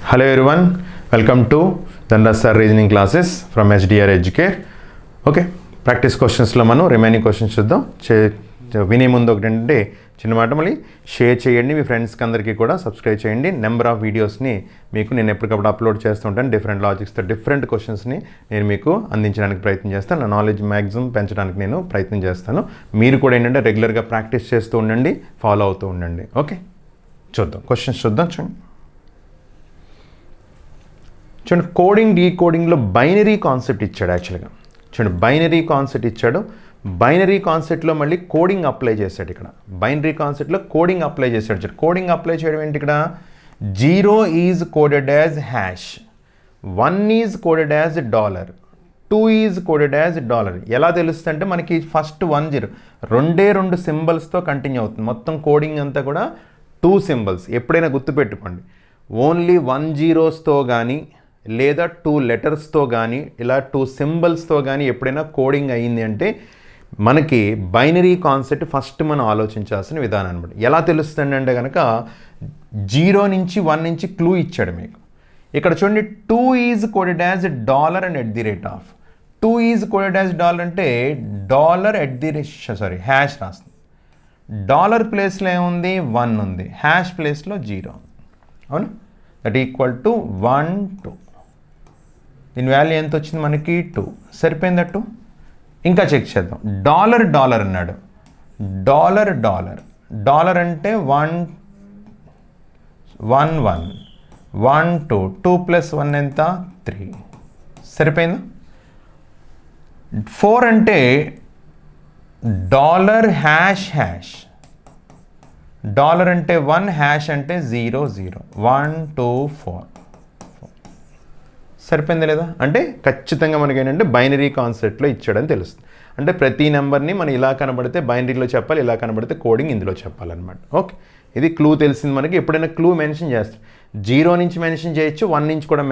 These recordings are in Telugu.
Hello everyone, welcome to Dhanraj Sir Reasoning Classes from HDR Educare. Okay, practice క్వశ్చన్స్లో మనం రిమైనింగ్ క్వశ్చన్స్ చూద్దాం. వినే ముందు ఒకటంటే చిన్న మాట, మళ్ళీ షేర్ చేయండి మీ ఫ్రెండ్స్కి అందరికీ కూడా, సబ్స్క్రైబ్ చేయండి. నెంబర్ ఆఫ్ వీడియోస్ని మీకు నేను ఎప్పటికప్పుడు అప్లోడ్ చేస్తూ ఉంటాను. డిఫరెంట్ లాజిక్స్తో డిఫరెంట్ క్వశ్చన్స్ని నేను మీకు అందించడానికి ప్రయత్నం చేస్తాను. నా నాలెడ్జ్ మ్యాక్సిమం పెంచడానికి నేను ప్రయత్నం చేస్తాను. మీరు కూడా ఏంటంటే రెగ్యులర్గా ప్రాక్టీస్ చేస్తూ ఉండండి, ఫాలో అవుతూ ఉండండి. ఓకే, చూద్దాం క్వశ్చన్స్ చూద్దాం. చూడండి, కోడింగ్ డీకోడింగ్లో బైనరీ కాన్సెప్ట్ ఇచ్చాడు. యాక్చువల్గా చూడండి, బైనరీ కాన్సెప్ట్ ఇచ్చాడు. బైనరీ కాన్సెప్ట్లో మళ్ళీ కోడింగ్ అప్లై చేశాడు. ఇక్కడ బైనరీ కాన్సెప్ట్లో కోడింగ్ అప్లై చేశాడు. చూడండి, కోడింగ్ అప్లై చేయడం ఏంటి? ఇక్కడ 0 is coded as hash, 1 is coded as $, 2 is coded as $. ఎలా తెలుస్తుంది అంటే మనకి ఫస్ట్ 1 0 రెండు సింబల్స్తో కంటిన్యూ అవుతుంది. మొత్తం కోడింగ్ అంతా కూడా 2 సింబల్స్. ఎప్పుడైనా గుర్తుపెట్టుకోండి, ఓన్లీ 1 zeros కానీ లేదా 2 letersతో కానీ ఇలా 2 symbolsతో కానీ ఎప్పుడైనా కోడింగ్ అయ్యింది అంటే మనకి బైనరీ కాన్సెప్ట్ ఫస్ట్ మనం ఆలోచించాల్సిన విధానం అనమాట. ఎలా తెలుస్తుంది అంటే కనుక 0 నుంచి 1 నుంచి క్లూ ఇచ్చాడు మీకు. ఇక్కడ చూడండి, 2 is coded as $, and @ 2 is coded as $, అంటే $@ హ్యాష్ రాస్తుంది. డాలర్ ప్లేస్లో ఏముంది? 1 ఉంది. హ్యాష్ ప్లేస్లో 0. అవును, దట్ ఈక్వల్ టు 1 2. దీని వాల్యూ ఎంత వచ్చింది మనకి? 2. సరిపోయింది 2. ఇంకా చెక్ చేద్దాం. $, అన్నాడు. $, అంటే 1 1 1 2 2 + 1 ఎంత? 3. సరిపోయిందా? 4 అంటే $##. డాలర్ అంటే 1, హ్యాష్ అంటే 0 0 1 2 4. సరిపోయింది లేదా? అంటే ఖచ్చితంగా మనకి ఏంటంటే బైనరీ కాన్సెప్ట్లో ఇచ్చాడని తెలుస్తుంది. అంటే ప్రతి నెంబర్ని మనం ఇలా కనబడితే బైనరీలో చెప్పాలి, ఇలా కనబడితే కోడింగ్ ఇందులో చెప్పాలన్నమాట. ఓకే, ఇది క్లూ తెలిసింది మనకి. ఎప్పుడైనా క్లూ మెన్షన్ చేస్తాం, 0 నుంచి మెన్షన్ చేయొచ్చు, 1 నుంచి కూడా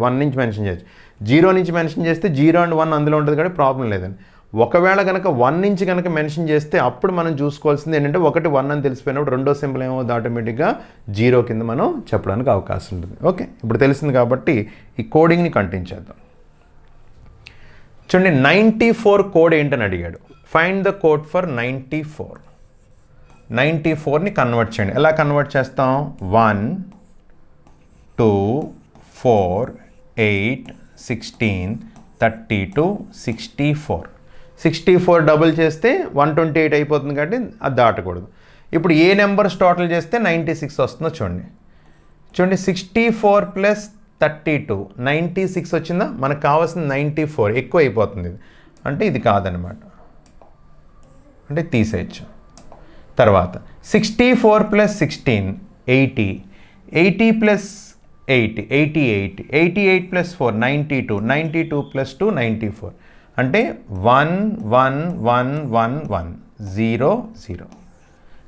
1 నుంచి మెన్షన్ చేయొచ్చు. 0 నుంచి మెన్షన్ చేస్తే 0 and 1 అందులో ఉంటుంది కాబట్టి ప్రాబ్లం లేదండి. ఒకవేళ కనుక 1 నుంచి కనుక మెన్షన్ చేస్తే అప్పుడు మనం చూసుకోవాల్సింది ఏంటంటే, ఒకటి 1 అని తెలిసిపోయినప్పుడు రెండో సింబల్ ఏమవుతుంది? ఆటోమేటిక్గా 0 కింద మనం చెప్పడానికి అవకాశం ఉంటుంది. ఓకే, ఇప్పుడు తెలిసింది కాబట్టి ఈ కోడింగ్ని కంటిన్యూ చేద్దాం. చూడండి, 94 కోడ్ ఏంటని అడిగాడు. Find the code for 94. 94ని కన్వర్ట్ చేయండి. ఎలా కన్వర్ట్ చేస్తాం? 1 2 4 8 16 32 64. 64 డబుల్ చేస్తే 128 అయిపోతుంది కాబట్టి అది దాటకూడదు. ఇప్పుడు ఏ నెంబర్స్ టోటల్ చేస్తే 96 వస్తుందో చూడండి. 64 + 32 96 వచ్చిందా? మనకు కావాల్సింది 94, ఎక్కువ అయిపోతుంది ఇది. అంటే ఇది కాదనమాట, అంటే తీసేయచ్చు. తర్వాత 64 + 16 80, 80 + 8 88, 88 + 4 92, 92 + 2 94. అంటే 1 1 1 1 1 0 0.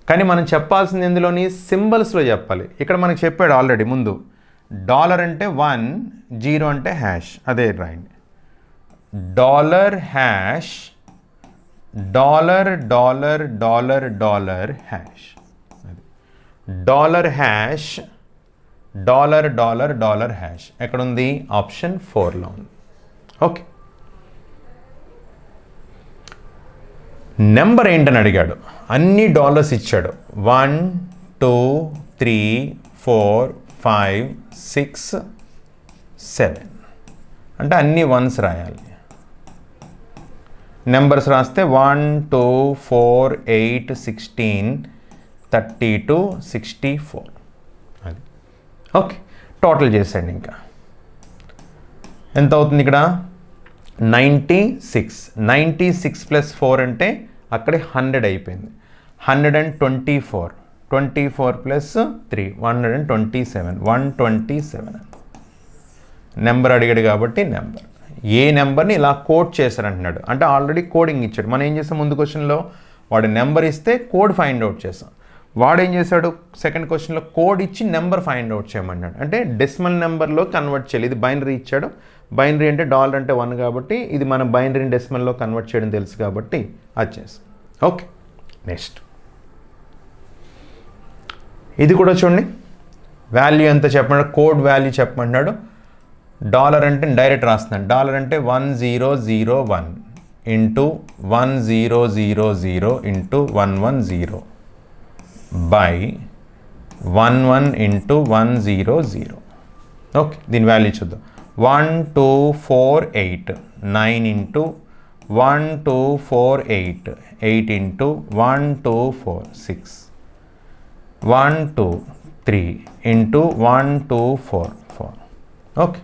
కానీ మనం చెప్పాల్సింది ఎందులోని? సింబల్స్లో చెప్పాలి. ఇక్కడ మనకు చెప్పాడు ఆల్రెడీ ముందు. $, అంటే 1, 0 అంటే హ్యాష్. అదే రాయండి. $#, హ్యాష్. ఎక్కడుంది? ఆప్షన్ 4లో ఉంది. ఓకే, నెంబర్ ఏంటని అడిగాడు. అన్ని డాలర్స్ ఇచ్చాడు. 1 2 3 4 5 6 7. అంటే అన్ని వన్స్ రాయాలి. నెంబర్స్ రాస్తే 1 2 4 8 16 32 64. అది ఓకే, టోటల్ చేసేయండి. ఇంకా ఎంత అవుతుంది ఇక్కడ? 96. 96 + 4 అంటే అక్కడే 100 అయిపోయింది. 124 24 + 3 127 127. నెంబర్ అడిగాడు కాబట్టి నెంబర్. ఏ నెంబర్ని ఇలా కోడ్ చేశారంటున్నాడు. అంటే ఆల్రెడీ కోడింగ్ ఇచ్చాడు. మనం ఏం చేసాం? ముందు క్వశ్చన్లో వాడు నెంబర్ ఇస్తే కోడ్ ఫైండ్ అవుట్ చేసాం. వాడు ఏం చేశాడు? సెకండ్ క్వశ్చన్లో కోడ్ ఇచ్చి నెంబర్ ఫైండ్ అవుట్ చేయమన్నాడు. అంటే డెసిమల్ నెంబర్లో కన్వర్ట్ చేయాలి. ఇది బైనరీ ఇచ్చాడు. బైనరీ అంటే $, అంటే 1 కాబట్టి ఇది మనం బైనరీని డెసిమల్లో కన్వర్ట్ చేయడం తెలుసు కాబట్టి అది చేస్తాం. ఓకే, నెక్స్ట్ ఇది కూడా చూడండి. వాల్యూ ఎంత చెప్పమన్నాడు, కోడ్ వాల్యూ చెప్పమంటున్నాడు. డాలర్ అంటే డైరెక్ట్ రాస్తున్నాను. డాలర్ అంటే 1001 into 1000 into 110 by 11 into 100. Okay, దీని వాల్యూ చూద్దాం. 1248 9 ఇంటూ 1248 8 ఇంటూ 124 6 123 ఇంటూ 1244. ఓకే,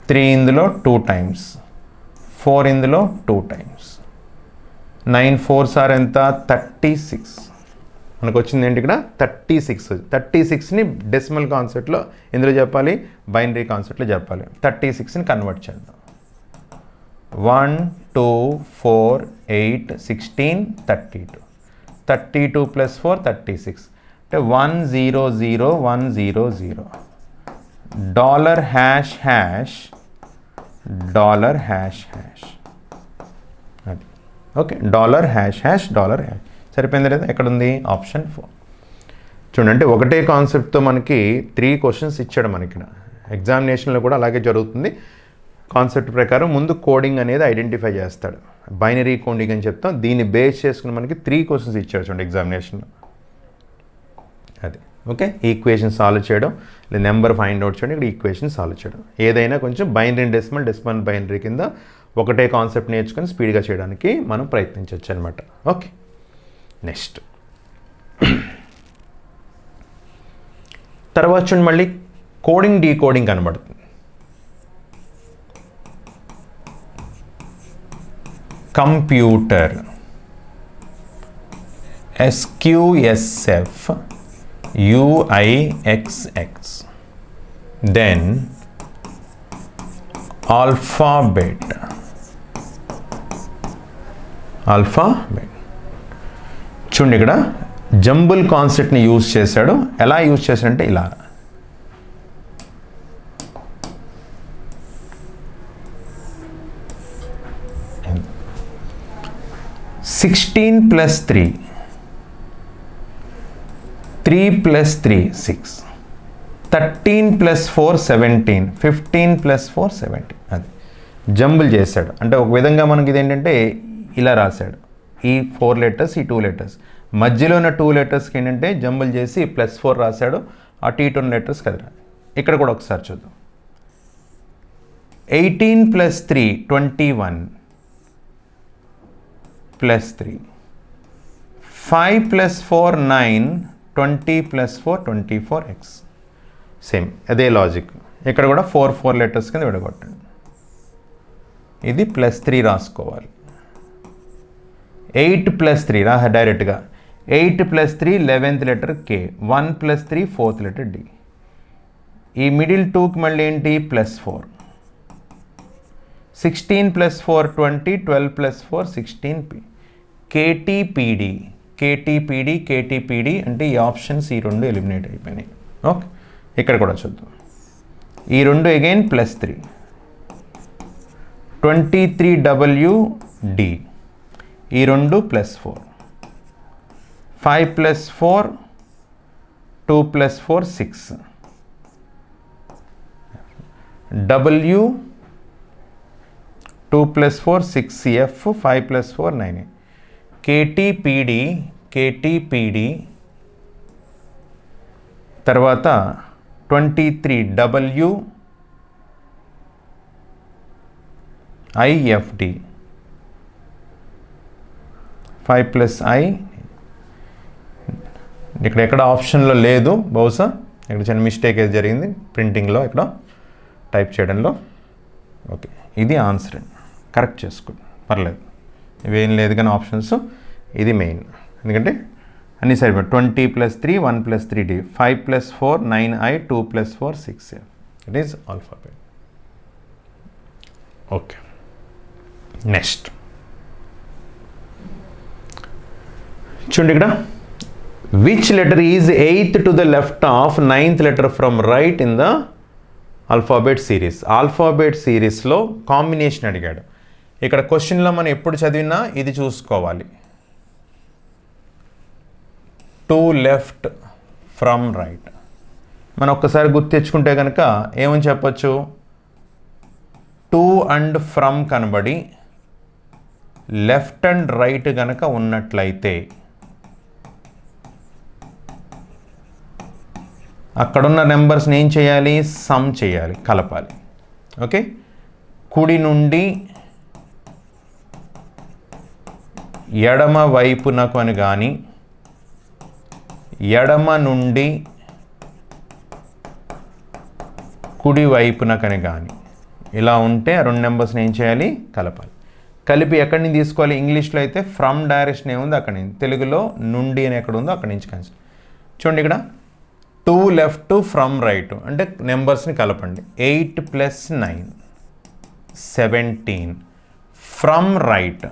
3 ఇందులో 2 టైమ్స్, 4 ఇందులో 2 టైమ్స్, 9 4s ఆర్ ఎంత 36. మనకు వచ్చింది ఏంటి ఇక్కడ 36. 36ని డెసిమల్ కాన్సెప్ట్లో ఇందులో చెప్పాలి, బైనరీ కాన్సెప్ట్లో చెప్పాలి. 36ని కన్వర్ట్ చేద్దాం. 1 2 4 8 16 32 32 ప్లస్ 4 36 అంటే 100 dollar hash hash dollar hash hash. అది okay, dollar hash hash dollar hash. సరిపోయింది లేదా? ఎక్కడ ఉంది? ఆప్షన్ 4. చూడండి, అంటే ఒకటే కాన్సెప్ట్తో మనకి 3 క్వశ్చన్స్ ఇచ్చాడు మనకి. ఎగ్జామినేషన్లో కూడా అలాగే జరుగుతుంది. కాన్సెప్ట్ ప్రకారం ముందు కోడింగ్ అనేది ఐడెంటిఫై చేస్తాడు. బైనరీ కోడింగ్ అని చెప్తాం. దీన్ని బేస్ చేసుకుని మనకి 3 క్వశ్చన్స్ ఇచ్చాడు చూడండి ఎగ్జామినేషన్లో. అది ఓకే, ఈక్వేషన్ సాల్వ్ చేయడం లేదా నెంబర్ ఫైండ్ అవుట్ చేయడం, ఇక్కడ ఈక్వేషన్ సాల్వ్ చేయడం. ఏదైనా కొంచెం బైనరీ డెసిమల్ బైనరీ కింద ఒకటే కాన్సెప్ట్ నేర్చుకొని స్పీడ్గా చేయడానికి మనం ప్రయత్నించవచ్చు అనమాట. ఓకే, నెక్స్ట్ తర్వాత చూడండి, మళ్ళీ కోడింగ్ డీకోడింగ్ కనబడుతుంది. Computer SQSF UIXX, then alphabet. చూడండి, ఇక్కడ జంబుల్ కాన్సెప్ట్ని యూజ్ చేశాడు. ఎలా యూజ్ చేశాడంటే ఇలా 16 plus 3 3 plus 3 6 13 plus 4 17 15 plus 4 17. అది జంబుల్ చేశాడు. అంటే ఒక విధంగా మనకి ఇది ఏంటంటే ఇలా రాశాడు. ఈ 4 లెటర్స్, ఈ 2 లెటర్స్, మధ్యలో ఉన్న 2 లెటర్స్కి ఏంటంటే జంబుల్ చేసి +4 రాశాడు. అటు ఇటు ఉన్న లెటర్స్ కదరా. ఇక్కడ కూడా ఒకసారి చూద్దాం. 18 plus 3 21 plus 3 5 plus 4 9 20 plus 4 24x. Same అదే లాజిక్. ఇక్కడ కూడా 4 లెటర్స్ కింద విడగొట్టండి. ఇది +3 రాసుకోవాలి. 8 plus 3 రా డైరెక్ట్గా. 8 plus 3 11th letter K, 1 plus 3 4th letter D. ఈ మిడిల్ 2కి మళ్ళీ ఏంటి +4. 16 plus 4 20, 12 plus 4 16p. KTPD అంటే ఈ ఆప్షన్స్ ఈ రెండు ఎలిమినేట్ అయిపోయినాయి. ఓకే, ఇక్కడ కూడా చూద్దాం. ఈ రెండు అగైన్ +3. 23WD, ఈ రెండు +4. 5 plus 4 2 plus 4 6. W 2 plus 4 6F 5 plus 4 9. KTPD తర్వాత 23W IFD 5 plus I. ఇక్కడ ఎక్కడ ఆప్షన్లో లేదు, బహుశా ఇక్కడ చిన్న మిస్టేక్ అయితే జరిగింది ప్రింటింగ్లో, ఇక్కడ టైప్ చేయడంలో. ఓకే, ఇది ఆన్సర్. కరెక్ట్ చేసుకోండి, పర్లేదు, ఇవేం లేదు కానీ ఆప్షన్స్. ఇది మెయిన్, ఎందుకంటే అన్నీ సరిపోయి. 20 plus 3 1 plus 3D 5 plus 4 9I 2 plus 4 6F. It is alphabet. Okay, next చూడండి ఇక్కడ. Which letter is 8th to the left of 9th letter from right in the alphabet series. Alphabet సిరీస్లో కాంబినేషన్ అడిగాడు. ఇక్కడ క్వశ్చన్లో మనం ఎప్పుడు చదివినా ఇది చూసుకోవాలి. 2 left ఫ్రమ్ రైట్. మనం ఒక్కసారి గుర్తు తెచ్చుకుంటే కనుక ఏమని చెప్పచ్చు, టు అండ్ ఫ్రమ్ కనబడి లెఫ్ట్ అండ్ రైట్ కనుక ఉన్నట్లయితే అక్కడున్న నెంబర్స్ని ఏం చేయాలి, సమ్ చేయాలి, కలపాలి. ఓకే, కుడి నుండి ఎడమ వైపునకు అని కానీ ఎడమ నుండి కుడి వైపునకని కానీ ఇలా ఉంటే ఆ రెండు నెంబర్స్ని ఏం చేయాలి, కలపాలి. కలిపి ఎక్కడి నుంచి తీసుకోవాలి, ఇంగ్లీష్లో అయితే ఫ్రమ్ డైరెక్షన్ ఏముందో అక్కడి నుంచి, తెలుగులో నుండి అని ఎక్కడ ఉందో అక్కడి నుంచి కన్సిడర్. చూడండి ఇక్కడ 2 లెఫ్ట్ ఫ్రమ్ రైట్ అంటే నెంబర్స్ని కలపండి. 8 + 9 17 ఫ్రమ్ రైట్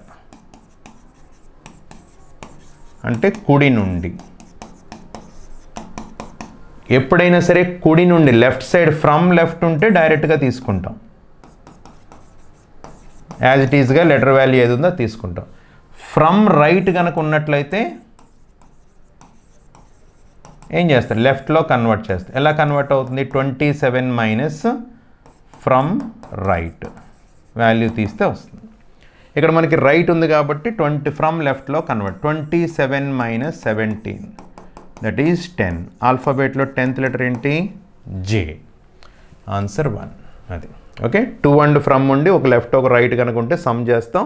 అంటే కుడి నుండి. ఎప్పుడైనా సరే కుడి నుండి లెఫ్ట్ సైడ్ ఫ్రమ్ లెఫ్ట్ ఉంటే డైరెక్ట్గా తీసుకుంటాం, యాజ్ ఇట్ ఈజ్గా లెటర్ వాల్యూ ఏది ఉందో తీసుకుంటాం. ఫ్రమ్ రైట్ కనుక ఉన్నట్లయితే ఏం చేస్తారు, లెఫ్ట్లో కన్వర్ట్ చేస్తారు. ఎలా కన్వర్ట్ అవుతుంది, 27 - ఫ్రమ్ రైట్ వాల్యూ తీస్తే వస్తుంది. ఇక్కడ మనకి రైట్ ఉంది కాబట్టి 20 ఫ్రమ్ లెఫ్ట్లో కన్వర్ట్. 27 - 17 that is 10. ఆల్ఫాబెట్లో 10th లెటర్ ఏంటి, జే. ఆన్సర్ 1 అది. ఓకే, 2 అండ్ ఫ్రమ్ ఉండి ఒక లెఫ్ట్ ఒక రైట్ కనుక ఉంటే సమ్ చేస్తాం.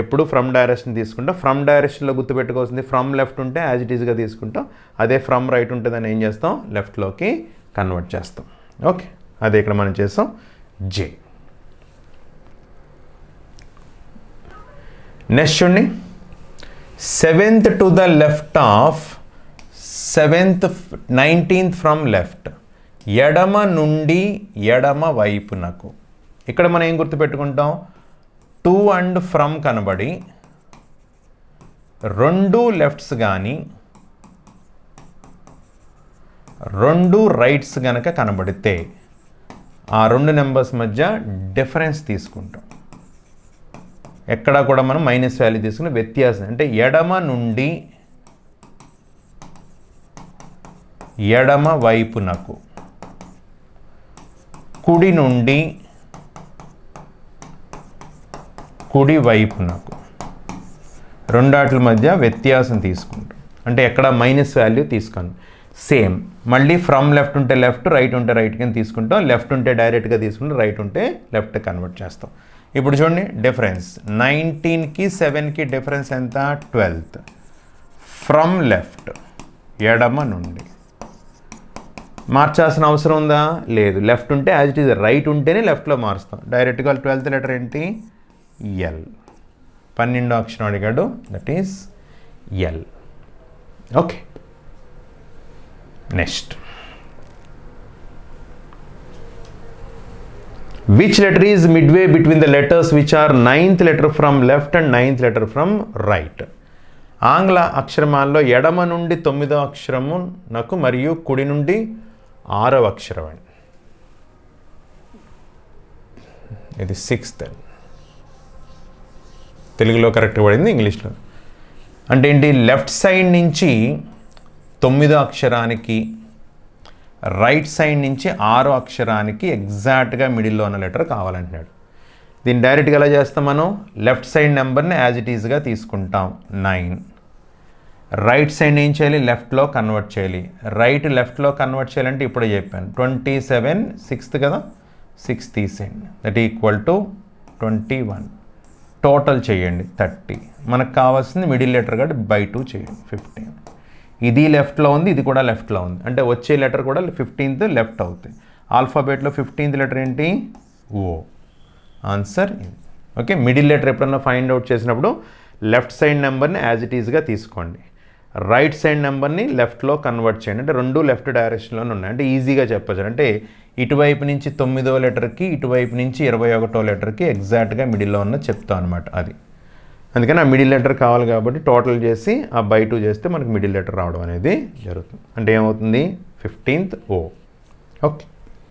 ఎప్పుడు ఫ్రమ్ డైరెక్షన్ తీసుకుంటాం. ఫ్రమ్ డైరెక్షన్లో గుర్తుపెట్టుకోవాల్సింది ఫ్రమ్ లెఫ్ట్ ఉంటే యాజ్ ఇట్ ఈజ్గా తీసుకుంటాం. అదే ఫ్రమ్ రైట్ ఉంటే దాన్ని ఏం చేస్తాం, లెఫ్ట్లోకి కన్వర్ట్ చేస్తాం. ఓకే, అదే ఇక్కడ మనం చేస్తాం జే. నెక్స్ట్ చూడండి, 7th to the left of 7th 19th from left, ఎడమ నుండి ఎడమ వైపునకు. ఇక్కడ మనం ఏం గుర్తుపెట్టుకుంటాం, 2 అండ్ ఫ్రమ్ కనబడి 2 లెఫ్ట్స్ కానీ 2 రైట్స్ కనుక కనబడితే ఆ 2 నెంబర్స్ మధ్య డిఫరెన్స్ తీసుకుంటాం. ఎక్కడ కూడా మనం మైనస్ వాల్యూ తీసుకుని వ్యత్యాసం అంటే ఎడమ నుండి ఎడమ వైపునకు, కుడి నుండి కుడి వైపునకు, రెండాట్ల మధ్య వ్యత్యాసం తీసుకుంటాం. అంటే ఎక్కడ మైనస్ వాల్యూ తీసుకోండి. సేమ్ మళ్ళీ ఫ్రమ్ లెఫ్ట్ ఉంటే లెఫ్ట్, రైట్ ఉంటే రైట్ కింద తీసుకుంటాం. లెఫ్ట్ ఉంటే డైరెక్ట్గా తీసుకుంటాం, రైట్ ఉంటే లెఫ్ట్ కన్వర్ట్ చేస్తాం. ఇప్పుడు చూడండి డిఫరెన్స్, 19కి 7కి డిఫరెన్స్ ఎంత, 12th ఫ్రమ్ లెఫ్ట్ ఎడమ నుండి. మార్చాల్సిన అవసరం ఉందా, లేదు. లెఫ్ట్ ఉంటే యాజ్ ఇట్ ఈజ్, రైట్ ఉంటేనే లెఫ్ట్లో మారుస్తాం. డైరెక్ట్గా 12th లెటర్ ఏంటి, ఎల్. 12వ అక్షరం అడిగాడు, that is L. Okay, next, which letter is midway between the letters which are 9th letter from left and 9th letter from right? ఆంగ్ల అక్షరమాల్లో ఎడమ నుండి 9వ అక్షరము నాకు మరియు కుడి నుండి 6వ అక్షరం అండి. ఇది 6th, తెలుగులో కరెక్ట్గా పడింది, ఇంగ్లీష్లో అంటే ఏంటి, లెఫ్ట్ సైడ్ నుంచి 9వ అక్షరానికి, రైట్ సైడ్ నుంచి 6వ అక్షరానికి ఎగ్జాక్ట్గా మిడిల్లో ఉన్న లెటర్ కావాలంటున్నాడు. దీన్ని డైరెక్ట్గా ఎలా చేస్తాం మనం, లెఫ్ట్ సైడ్ నెంబర్ని యాజ్ ఇట్ ఈజ్గా తీసుకుంటాం 9. రైట్ సైడ్ ఏం చేయాలి, లెఫ్ట్లో కన్వర్ట్ చేయాలి. రైట్ లెఫ్ట్లో కన్వర్ట్ చేయాలంటే ఇప్పుడే చెప్పాను, 27 6th కదా, 6 తీసేయండి, దట్ ఈక్వల్ టు 21. టోటల్ చేయండి 30. మనకు కావాల్సింది మిడిల్ లెటర్ కాబట్టి బై 2 చేయండి, 15. ఇది లెఫ్ట్లో ఉంది, ఇది కూడా లెఫ్ట్లో ఉంది, అంటే వచ్చే లెటర్ కూడా 15th లెఫ్ట్ అవుతుంది. ఆల్ఫాబెట్లో 15th లెటర్ ఏంటి, ఓ. ఆన్సర్ ఇది. ఓకే, మిడిల్ లెటర్ ఎప్పుడన్నా ఫైండ్ అవుట్ చేసినప్పుడు లెఫ్ట్ సైడ్ నెంబర్ని యాజ్ ఇట్ ఈజ్గా తీసుకోండి, రైట్ సైడ్ నెంబర్ని లెఫ్ట్లో కన్వర్ట్ చేయండి. అంటే రెండు లెఫ్ట్ డైరెక్షన్లోనే ఉన్నాయి, అంటే ఈజీగా చెప్పచ్చు. అంటే ఇటువైపు నుంచి 9వ లెటర్కి, ఇటువైపు నుంచి 21వ లెటర్కి ఎగ్జాక్ట్గా మిడిల్లో ఉన్న చెప్తాం అనమాట. అది అందుకని ఆ మిడిల్ లెటర్ కావాలి కాబట్టి టోటల్ చేసి ఆ బై 2 చేస్తే మనకు మిడిల్ లెటర్ రావడం అనేది జరుగుతుంది. అంటే ఏమవుతుంది, 15th ఓ. ఓకే.